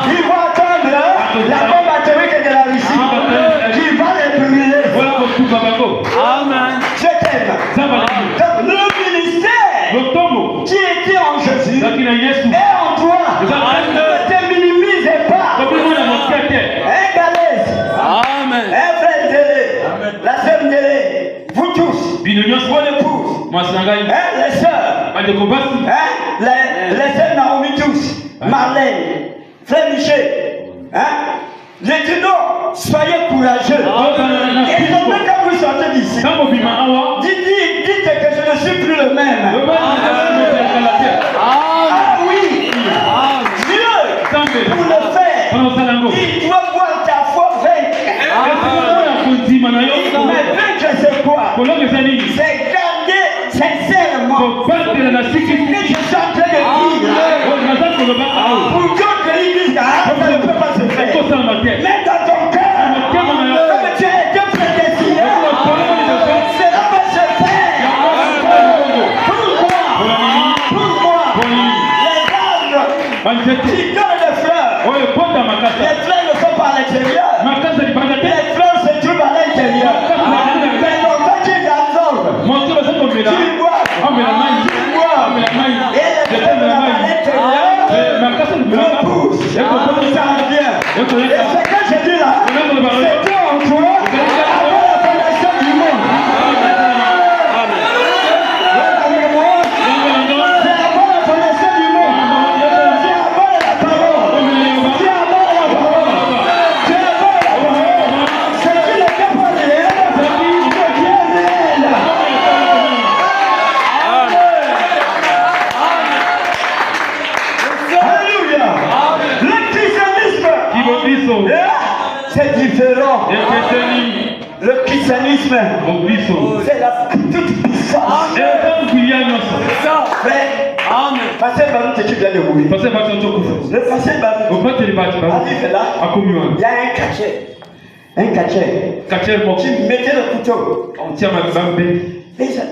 Ils vont attendre la bombe atomique de la Russie qui va les brûler. Amen. Je t'aime. Donc le ministère qui était en Jésus est en toi. Ne te minimise pas. Un Galès, Amen. un frère Délé, la sœur Délé, vous tous, mon épouse, les sœurs, les sœurs Naomi tous, Marlène, frère Michel, je dis non, soyez courageux. Et donc quand vous sortez d'ici, dites que je ne suis plus le même. Ah oui, Dieu, pour le faire, il doit voir ta foi vaincre. Mais vaincre c'est quoi? C'est garder sincèrement ce que je suis en train de dire. Pour d'autres ils disent ça ne peut pas se faire. Mais dans ton cœur, comme tu as été prédestiné, cela va se faire. Pour moi, les arbres qui donnent des fleurs, les fleurs ne sont pas à l'extérieur, les fleurs se trouvent à l'intérieur. Mais longtemps qu'ils absorbent, qu'ils boivent, et les fleurs à l'intérieur me poussent. Ça vient. Et ce que je dis là, c'est toi en toi, avant la fondation du monde. C'est avant la fondation du monde. C'est avant la parole. C'est avant la parole. C'est avant la parole. C'est qui n'est pas réel, c'est qui est réel. Alléluia. Le christianisme, c'est différent. Le christianisme, c'est la toute puissance. Mais, pasteur Baruch, tu viens de mourir. Le pasteur Baruch, là, il y a un cachet. Tu mettais le couteau. Et ça,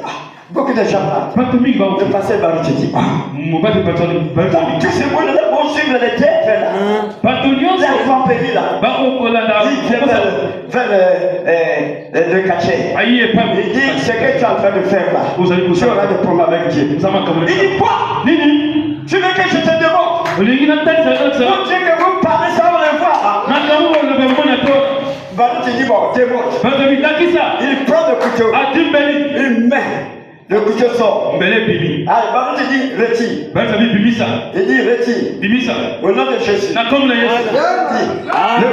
beaucoup de gens là. Le pasteur Baruch te dit, tous ces mots-là vont suivre les têtes là. Les enfants péris là. Ils viennent vers le cachet. Il dit, ce que tu es en train de faire là, tu auras des problèmes avec Dieu. Il dit, quoi? Tu veux que je te demande? Pour dire que vous parlez sans le voir. Baruch te dit, bon, démontre. Il prend le couteau. Il met. Le couteau sort. Baruch te dit, retire. Il dit, retire. Au nom de Jésus. Le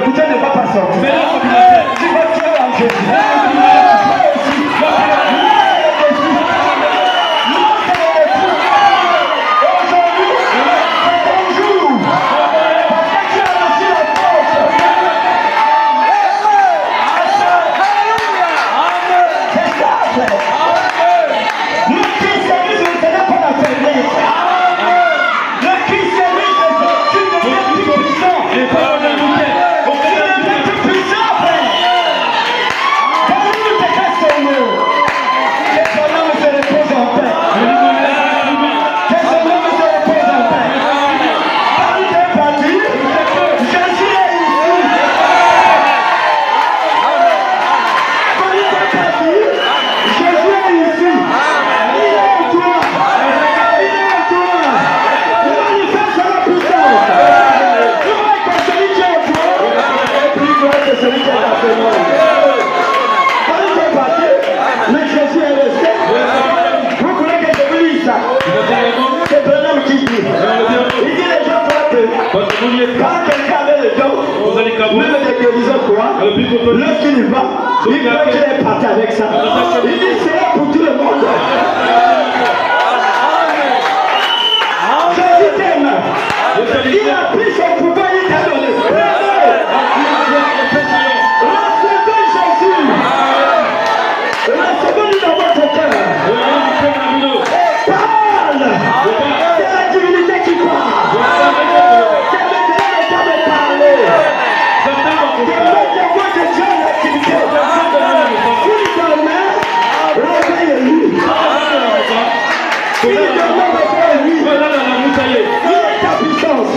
couteau ne va pas sortir. Tu vas tirer en Jésus. Lorsqu'il va, il croit qu'il est parti avec ça. Il dit c'est pour tout le monde. Jésus t'aime. Il a pris son pouvoir, il t'a donné. Recevez Jésus. Recevez-le dans votre cœur. Parle. C'est la divinité qui parle. C'est maintenant le temps de parler. Il est ta puissance.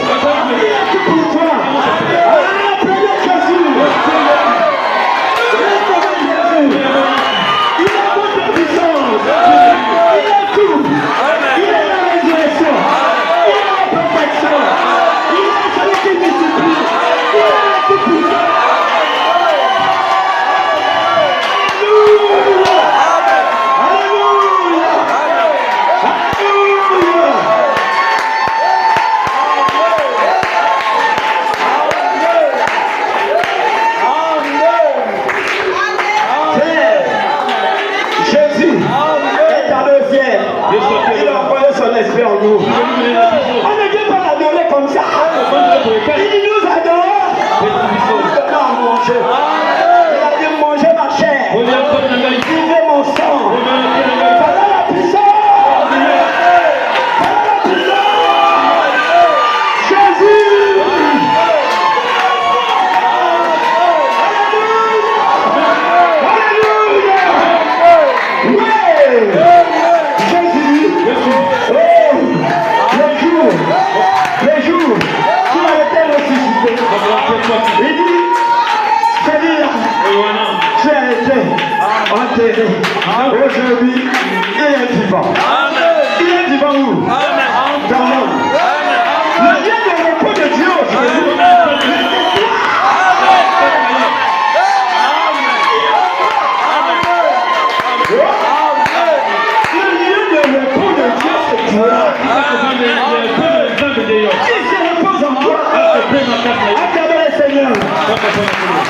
Aujourd'hui, il est vivant. Il est vivant où? Dans l'homme. Le Dieu de repos de Dieu aujourd'hui.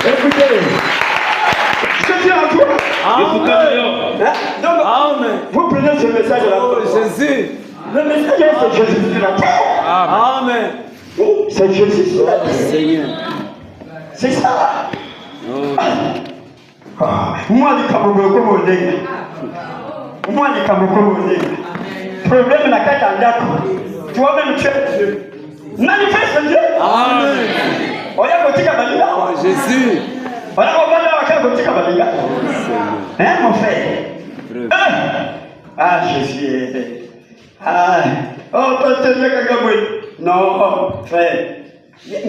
Écoutez, je dis à toi. Donc, vous prenez ce message de la croix. Jésus. Le message c'est Jésus sur la croix. Amen. C'est Jésus sur la croix. Seigneur. C'est ça. Moi, je suis comme au début. Moi, je suis comme au début. Problème n'a qu'à t'en. Toi-même, tu es Dieu. Manifeste Dieu. Amen. Jésus. Hein, mon frère? Ah, Jésus. Ah, oh, non, frère.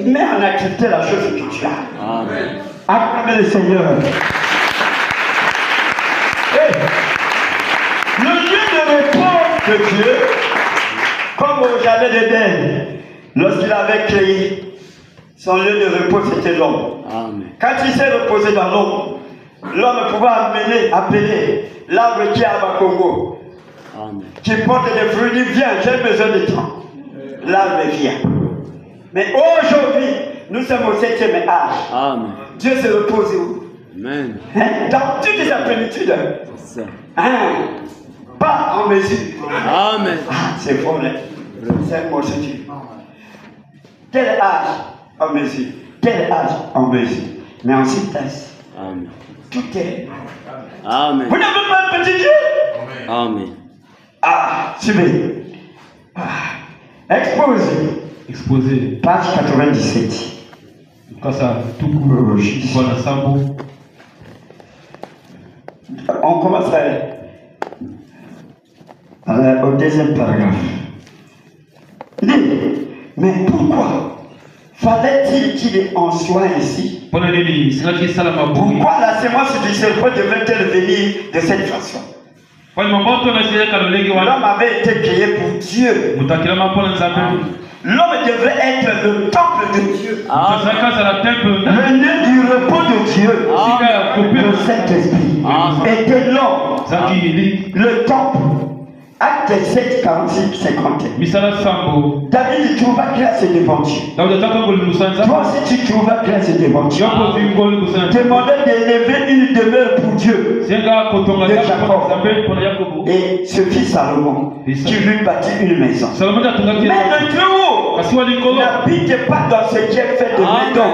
Mais on a accepté la chose que tu as. Amen. Acclamez le Seigneur. Hey. Le lieu de repos de Dieu, comme au jardin d'Éden, lorsqu'il avait créé son lieu de repos, c'était l'homme. Quand il s'est reposé dans l'homme, l'homme pouvait appeler l'arbre qui est à Congo, qui porte des fruits, il vient, j'ai besoin de temps. L'arbre vient. Mais aujourd'hui, nous sommes au 7e âge. Amen. Dieu se repose où? Amen. Hein? Dans toutes sa plénitude. C'est ça. Hein? Pas en mesure. Amen. Ah, c'est fort, hein? C'est un mot, c'est Dieu. Quel âge en mesure? Quel âge en mesure? Mais en vitesse. Amen. Tout est. Amen. Vous n'avez pas un petit Dieu? Amen. Ah, suivez. Ah. Exposé. Page 97. On commence au deuxième paragraphe. Mais pourquoi fallait-il qu'il en soit ainsi? Pourquoi la sémence du serpent devait-elle venir de cette façon? L'homme avait été créé pour Dieu. L'homme devrait être le temple de Dieu. Le lieu du repos de Dieu. Le Saint-Esprit était l'homme. Le temple. Acte 7, 46, 51. David trouva grâce devant Dieu. Toi aussi tu trouveras grâce devant Dieu. Demandez d'élever une demeure pour Dieu de Jacob. Et ce fils Salomon qui lui bâtit une maison. Mais le Très-Haut n'habite pas dans ce qui est fait de maison.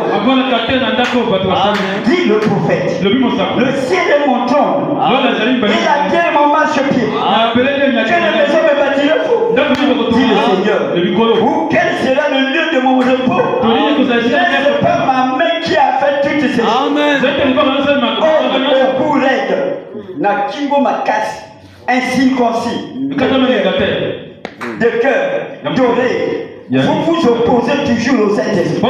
Dit le prophète. Le ciel est mon trône et la terre mon marchepied. Quelle maison me bâtirai-vous? Dit le Seigneur. Ou quel sera le lieu de mon repos? N'est-ce pas ma main qui a fait toutes ces choses? Au cou raide, na kingo makasi, incirconcis, de cœur doré. Vous vous opposez toujours au Saint-Esprit.